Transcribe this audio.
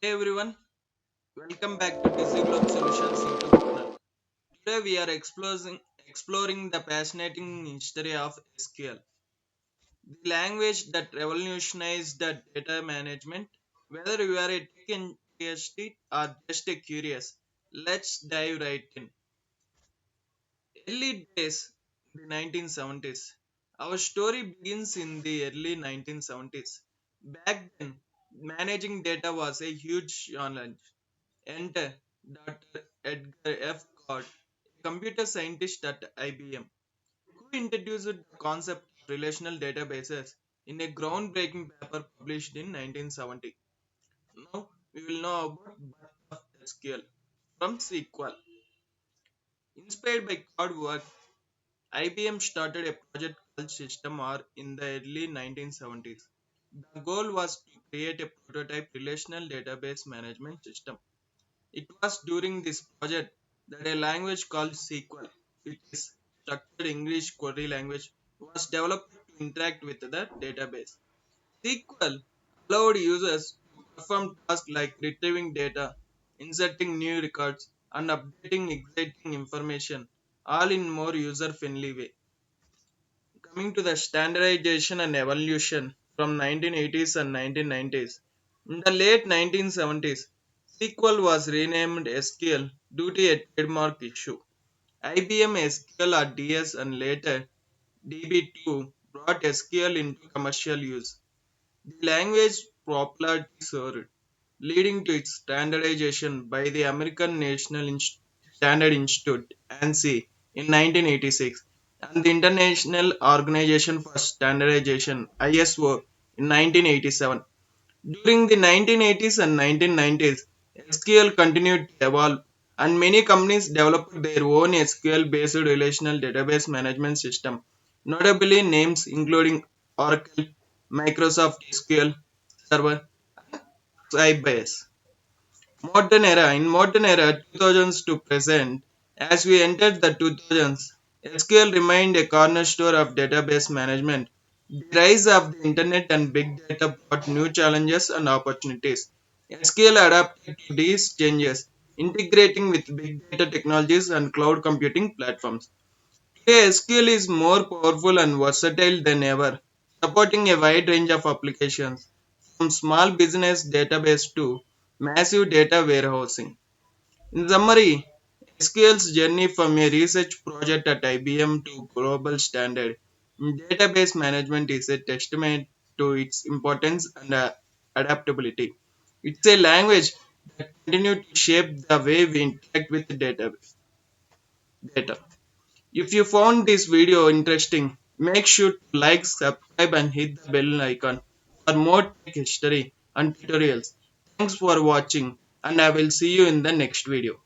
Hey everyone, welcome back to Busy Globe Solutions YouTube channel. Today we are exploring the fascinating history of SQL, the language that revolutionized the data management. Whether you are a tech enthusiast or just a curious, let's dive right in. Early days, the 1970s. Our story begins in the early 1970s. Back then, managing data was a huge challenge. Enter Dr. Edgar F. Codd, a computer scientist at IBM, who introduced the concept of relational databases in a groundbreaking paper published in 1970. Now we will know about birth of SQL from SQL. Inspired by Codd work, IBM started a project called System R in the early 1970s. The goal was to create a prototype relational database management system. It was during this project that a language called SQL, which is Structured English Query Language, was developed to interact with the database. SQL allowed users to perform tasks like retrieving data, inserting new records, and updating existing information, all in more user-friendly way. Coming to the standardization and evolution from 1980s and 1990s. In the late 1970s, SQL was renamed SQL due to a trademark issue. IBM SQL or DS and later DB2 brought SQL into commercial use. The language popularity soared, leading to its standardization by the American National Standard Institute (ANSI) in 1986 and the International Organization for Standardization (ISO) in 1987. During the 1980s and 1990s, SQL continued to evolve, and many companies developed their own SQL-based relational database management system, notably names including Oracle, Microsoft SQL Server, Sybase. In modern era 2000s to present, as we entered the 2000s, SQL remained a cornerstone of database management. The rise of the internet and big data brought new challenges and opportunities. SQL adapted to these changes, integrating with big data technologies and cloud computing platforms. Today, SQL is more powerful and versatile than ever, supporting a wide range of applications, from small business database to massive data warehousing. In summary, SQL's journey from a research project at IBM to global standard in database management is a testament to its importance and adaptability. It's a language that continues to shape the way we interact with data. If you found this video interesting, make sure to like, subscribe, and hit the bell icon for more tech history and tutorials. Thanks for watching, and I will see you in the next video.